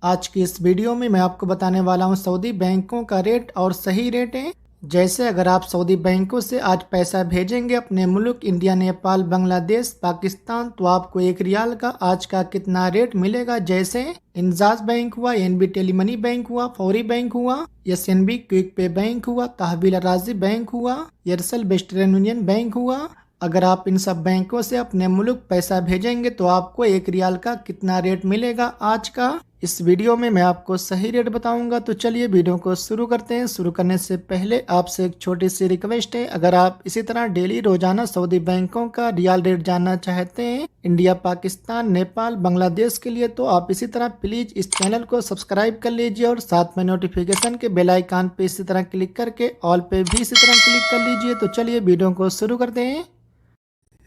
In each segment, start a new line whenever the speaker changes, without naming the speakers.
आज की इस वीडियो में मैं आपको बताने वाला हूं सऊदी बैंकों का रेट और सही रेट है। जैसे अगर आप सऊदी बैंकों से आज पैसा भेजेंगे अपने मुल्क इंडिया, नेपाल, बांग्लादेश, पाकिस्तान, तो आपको 1 रियाल का आज का कितना रेट मिलेगा। जैसे इंजाज बैंक हुआ, एनबी टेलीमनी बैंक हुआ, फौरी बैंक हुआ, एसएनबी क्विक पे बैंक हुआ, तहवील राजी बैंक हुआ, एयरसेल वेस्टर्न यूनियन बैंक हुआ। अगर आप इन सब बैंकों से अपने मुल्क पैसा भेजेंगे तो आपको 1 रियाल का कितना रेट मिलेगा आज का। इस वीडियो में मैं आपको सही रेट बताऊंगा। तो चलिए वीडियो को शुरू करते हैं। शुरू करने से पहले आपसे एक छोटी सी रिक्वेस्ट है, अगर आप इसी तरह डेली रोजाना सऊदी बैंकों का रियाल रेट जानना चाहते हैं इंडिया, पाकिस्तान, नेपाल, बांग्लादेश के लिए, तो आप इसी तरह प्लीज इस चैनल को सब्सक्राइब कर लीजिए और साथ में नोटिफिकेशन के बेल आइकन पे इसी तरह क्लिक करके ऑल पे भी इसी तरह क्लिक कर लीजिए। तो चलिए वीडियो को शुरू करते हैं।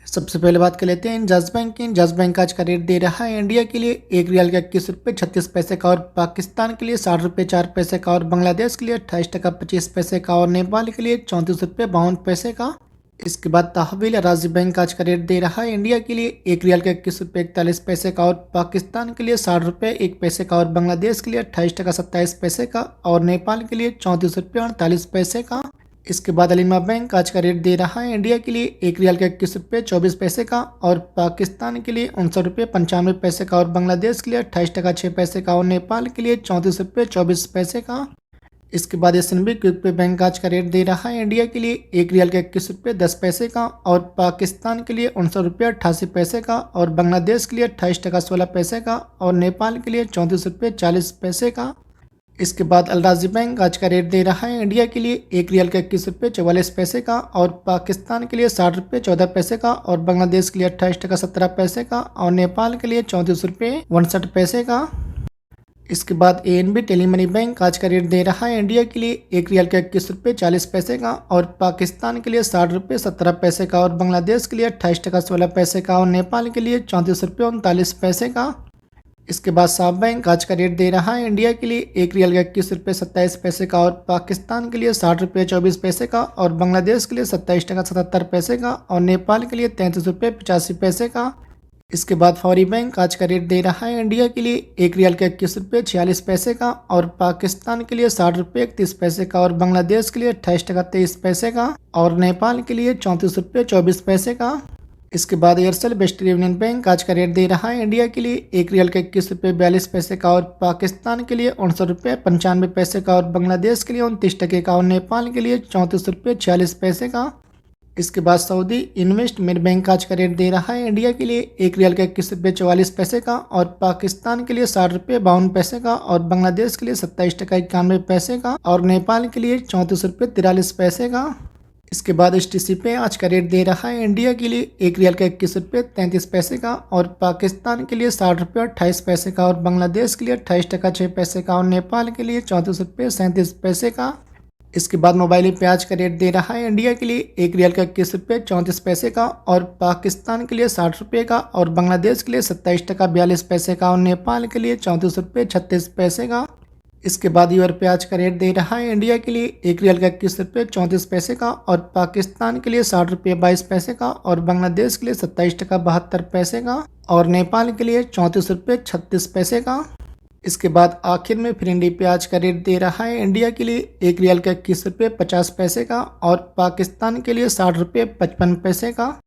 सबसे पहले बात कर लेते हैं इंजाज बैंक की। इंजाज बैंक आज का रेट दे रहा है इंडिया के लिए 1 रियाल का 21 रुपये 36 पैसे का, और पाकिस्तान के लिए 60 रुपये 4 पैसे का, और बांग्लादेश के लिए 28 टका 25 पैसे का, और नेपाल के लिए 34 रुपये 52 पैसे का। इसके बाद तहवील राजी बैंक आज का रेट दे रहा है इंडिया के लिए 1 रियाल का 21 रुपये 41 पैसे का, और पाकिस्तान के लिए 60 रुपये 1 पैसे का, और बांग्लादेश के लिए 28 टका 27 पैसे का, और नेपाल के लिए 34 रुपये 48 पैसे का। इसके बाद अलीमा बैंक आज का रेट दे रहा है इंडिया के लिए 1 रियाल का 21 रुपये 24 पैसे का, और पाकिस्तान के लिए 59 रुपये 95 पैसे का, और बांग्लादेश के लिए 28 टका 6 पैसे का, और नेपाल के लिए 34 रुपये 24 पैसे का। इसके बाद एसएनबी क्विक पे बैंक आज का रेट दे रहा है इंडिया के लिए 1 रियाल का 21 रुपये 10 पैसे का, और पाकिस्तान के लिए 59 रुपये 88 पैसे का, और बांग्लादेश के लिए 28 टका 16 पैसे का, और नेपाल के लिए 34 रुपये 40 पैसे का। इसके बाद अलराजी बैंक आज का रेट दे रहा है इंडिया के लिए 1 रियाल का 21 रुपये 44 पैसे का, और पाकिस्तान के लिए 60 रुपये 14 पैसे का, और बांग्लादेश के लिए 28 टका 17 पैसे का, और नेपाल के लिए 34 रुपये 59 पैसे का। इसके बाद एएनबी टेलीमनी बैंक आज का रेट दे रहा है इंडिया के लिए 1 रियाल का 21 रुपये 40 पैसे का, और पाकिस्तान के लिए 60 रुपये 17 पैसे का, और बांग्लादेश के लिए 28 टका 16 पैसे का, और नेपाल के लिए 34 रुपये 39 पैसे का। इसके बाद साफ बैंक आज का रेट दे रहा है इंडिया के लिए 1 रियाल का 21 रुपये 27 पैसे का, और पाकिस्तान के लिए 60 रुपये 24 पैसे का, और बांग्लादेश के लिए 27 टका 77 पैसे का, और नेपाल के लिए 33 रुपये 85 पैसे का। इसके बाद फौरी बैंक आज का रेट दे रहा है इंडिया के लिए 1 रियाल का 21 रुपये 46 पैसे का, और पाकिस्तान के लिए 60 रुपये 31 पैसे का, और बांग्लादेश के लिए 28 टका 23 पैसे का, और नेपाल के लिए 34 रुपये 24 पैसे का। इसके बाद एयरसेल वेस्टर्न यूनियन बैंक आज का रेट दे रहा है इंडिया के लिए 1 रियाल का 21 रुपये 42 पैसे का, और पाकिस्तान के लिए 59 रुपये 95 पैसे का, और बांग्लादेश के लिए 29 टके का, और नेपाल के लिए 34 रुपये 46 पैसे का। इसके बाद सऊदी इन्वेस्टमेंट बैंक आज का रेट दे रहा है इंडिया के लिए 1 रियाल का 21 रुपये 44 पैसे का, और पाकिस्तान के लिए 60 रुपये 52 पैसे का, और बांग्लादेश के लिए 27 टका 91 पैसे का, और नेपाल के लिए 34 रुपये 43 पैसे का। इसके बाद एचटीसी पे आज का रेट दे रहा है इंडिया के लिए 1 रियाल का 21 रुपये 33 पैसे का, और पाकिस्तान के लिए 60 रुपये 28 पैसे का, और बांग्लादेश के लिए 28 टका 6 पैसे का, और नेपाल के लिए 34 रुपये 37 पैसे का। इसके बाद मोबाइल पे आज का रेट दे रहा है इंडिया के लिए 1 रियाल का 21 रुपये 34 पैसे का, और पाकिस्तान के लिए 60 रुपये का, और बांग्लादेश के लिए 27 टका 42 पैसे का, और नेपाल के लिए 34 रुपये 36 पैसे का। इसके बाद यूरो पे आज का रेट दे रहा है इंडिया के लिए 1 रियाल का 21 रुपये 34 पैसे का, और पाकिस्तान के लिए 60 रुपये 22 पैसे का, और बांग्लादेश के लिए 27 टका 72 पैसे का, और नेपाल के लिए 34 रुपये 36 पैसे का। इसके बाद आखिर में फिरिंडी पे आज का रेट दे रहा है इंडिया के लिए 1 रियाल का 21 रुपये 50 पैसे का, और पाकिस्तान के लिए 60 रुपये 55 पैसे का।